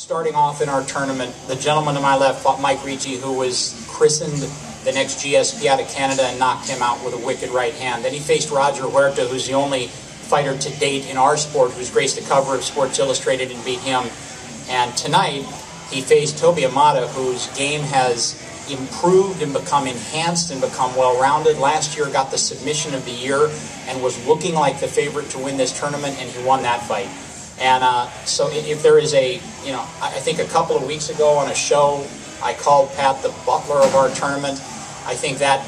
starting off in our tournament, the gentleman to my left fought Mike Ricci, who was christened the next GSP out of Canada and knocked him out with a wicked right hand. Then he faced Roger Huerta, who's the only fighter to date in our sport who's graced the cover of Sports Illustrated, and beat him. And tonight, he faced Toby Amata, whose game has improved and become enhanced and become well-rounded. Last year got the submission of the year and was looking like the favorite to win this tournament, and he won that fight. And so if there is a, I think a couple of weeks ago on a show, I called Pat the butler of our tournament. I think that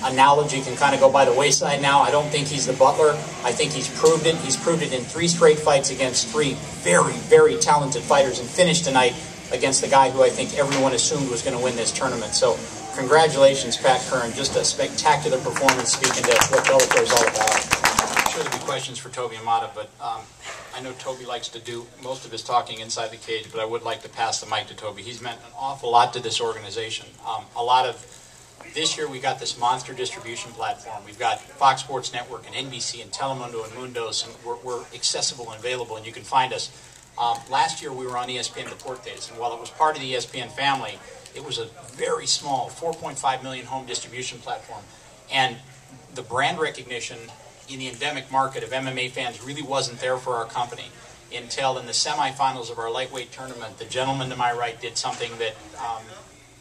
analogy can kind of go by the wayside now. I don't think he's the butler. I think he's proved it. He's proved it in 3 straight fights against 3 very, very talented fighters, and finished tonight against the guy who I think everyone assumed was going to win this tournament. So congratulations, Pat Curran. Just a spectacular performance, speaking to what Bellator is all about. I'm sure there'll be questions for Toby Amata, but I know Toby likes to do most of his talking inside the cage, but I would like to pass the mic to Toby. He's meant an awful lot to this organization. This year we got this monster distribution platform. We've got Fox Sports Network and NBC and Telemundo and Mundos, and we're accessible and available, and you can find us. Last year we were on ESPN Deportes, and while it was part of the ESPN family, it was a very small 4.5 million home distribution platform. And the brand recognition in the endemic market of MMA fans really wasn't there for our company until in the semifinals of our lightweight tournament, the gentleman to my right did something that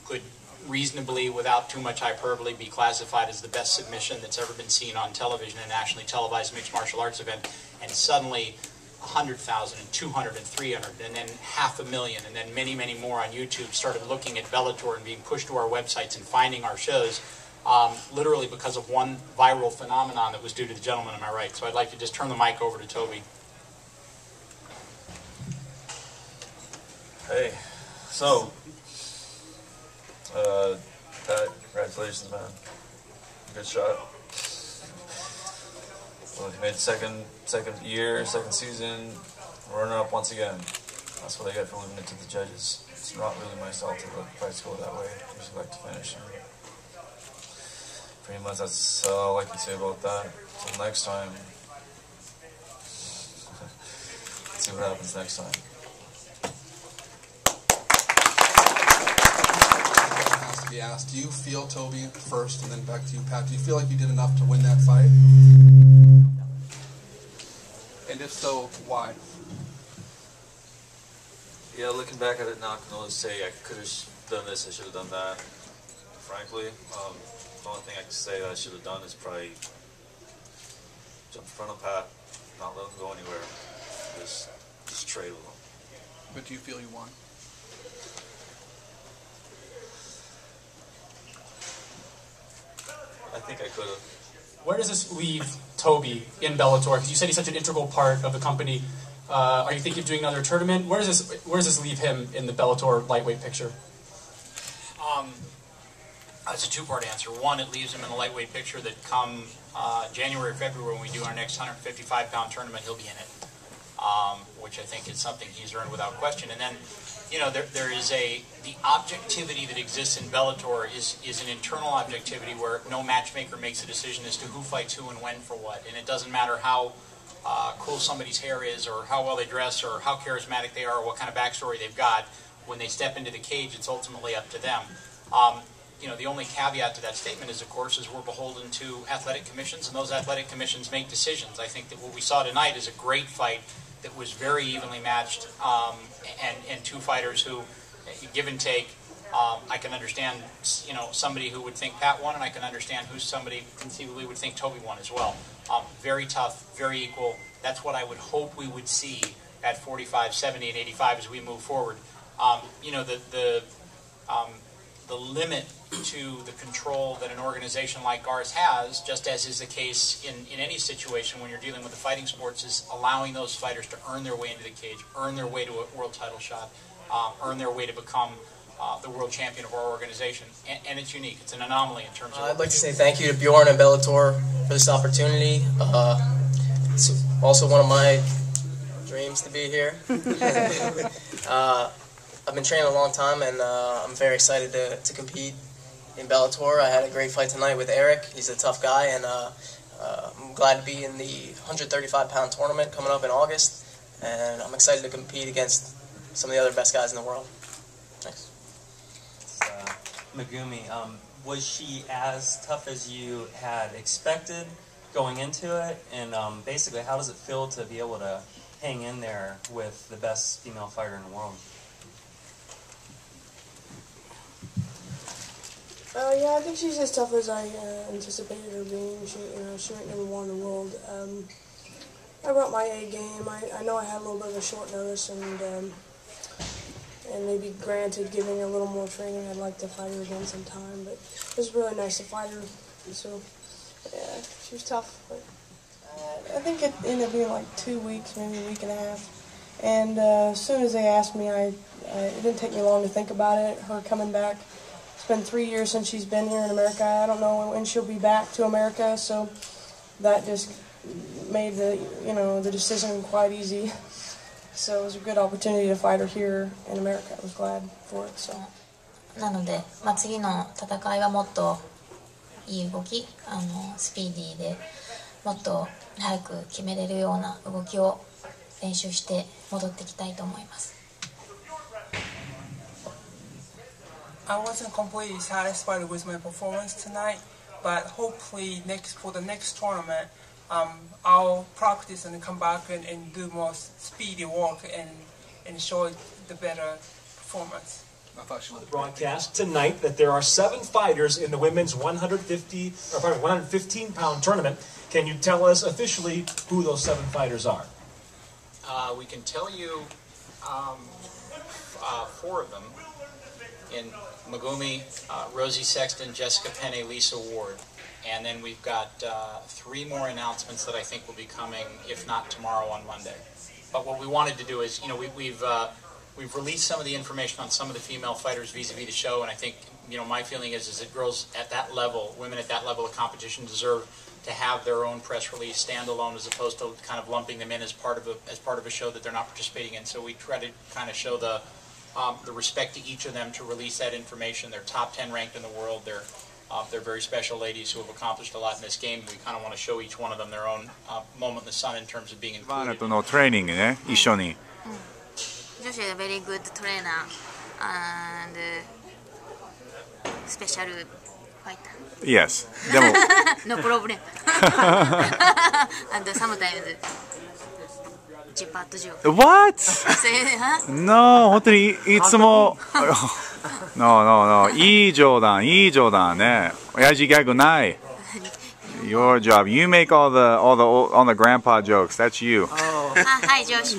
could reasonably, without too much hyperbole, be classified as the best submission that's ever been seen on television, a nationally televised mixed martial arts event. And suddenly 100,000 and 200 and 300 and then 500,000 and then many, many more on YouTube started looking at Bellator and being pushed to our websites and finding our shows, literally because of one viral phenomenon that was due to the gentleman on my right. So I'd like to just turn the mic over to Toby. Hey, so Pat, congratulations, man. Good shot. Well, you made second season, runner-up once again. That's what I get for leaving it to the judges. It's not really my style to let fights go that way. I usually like to finish. And pretty much that's all I can say about that. Until next time. Let's see what happens next time. Be asked, do you feel, Toby, first, and then back to you, Pat, do you feel like you did enough to win that fight? And if so, why? Yeah, looking back at it now, I can only say I could have done this, I should have done that. Frankly, the only thing I can say that I should have done is probably jump in front of Pat, not let him go anywhere, just trade with him. But do you feel you won? I think I could have. Where does this leave Toby in Bellator? Because you said he's such an integral part of the company. Are you thinking of doing another tournament? Where does this leave him in the Bellator lightweight picture? That's a 2-part answer. One, it leaves him in the lightweight picture that come January or February when we do our next 155-pound tournament, he'll be in it, which I think is something he's earned without question. And then, there is the objectivity that exists in Bellator is an internal objectivity where no matchmaker makes a decision as to who fights who and when for what. And it doesn't matter how cool somebody's hair is or how well they dress or how charismatic they are or what kind of backstory they've got. When they step into the cage, it's ultimately up to them. The only caveat to that statement is, of course, we're beholden to athletic commissions, and those athletic commissions make decisions. I think that what we saw tonight is a great fight that was very evenly matched, and 2 fighters who, give and take, I can understand, somebody who would think Pat won, and I can understand who somebody conceivably would think Toby won as well. Very tough, very equal. That's what I would hope we would see at 45, 70, and 85 as we move forward. The limit to the control that an organization like ours has, just as is the case in any situation when you're dealing with the fighting sports, is allowing those fighters to earn their way into the cage, earn their way to a world title shot, earn their way to become the world champion of our organization. And it's unique. It's an anomaly in terms of... I'd like to say thank you to Bjorn and Bellator for this opportunity. It's also one of my dreams to be here. I've been training a long time, and I'm very excited to compete in Bellator. I had a great fight tonight with Eric. He's a tough guy, and I'm glad to be in the 135-pound tournament coming up in August. And I'm excited to compete against some of the other best guys in the world. Thanks. Megumi, was she as tough as you had expected going into it? And basically, how does it feel to be able to hang in there with the best female fighter in the world? Yeah, I think she's as tough as I anticipated her being. She ranked #1 in the world. I brought my A game. I know I had a little bit of a short notice, and maybe granted, giving her a little more training, I'd like to fight her again sometime. But it was really nice to fight her. So yeah, she was tough. But I think it ended up being like 2 weeks, maybe a week and a half. And as soon as they asked me, it didn't take me long to think about it. Her coming back. It's been 3 years since she's been here in America. I don't know when she'll be back to America, so that just made the decision quite easy. So it was a good opportunity to fight her here in America. I was glad for it. So. なので、次の戦いはもっといい動き、スピーディーでもっと早く決めれるような動きを練習して戻ってきたいと思います。I wasn't completely satisfied with my performance tonight, but hopefully for the next tournament, I'll practice and come back and do more speedy work and show the better performance. Broadcast tonight that there are 7 fighters in the women's 115-pound tournament. Can you tell us officially who those 7 fighters are? We can tell you 4 of them. In Megumi, Rosie Sexton, Jessica Penne, Lisa Ward. And then we've got 3 more announcements that I think will be coming, if not tomorrow, on Monday. But what we wanted to do is, we've released some of the information on some of the female fighters vis-a-vis the show, and I think, my feeling is that girls at that level, women at that level of competition deserve to have their own press release standalone as opposed to kind of lumping them in as part of a show that they're not participating in. So we try to kind of show the respect to each of them to release that information. They're top 10 ranked in the world. They're very special ladies who have accomplished a lot in this game. We kind of want to show each one of them their own moment in the sun in terms of being included. のトレーニングね、一緒に。女子は very good trainer and special fighter. Yes. でも No problem. And sometimes What? No, 本当にいつも No. いい冗談ね。親父ギャグない。Your job. You make all the grandpa jokes. That's you. Hi, Josh.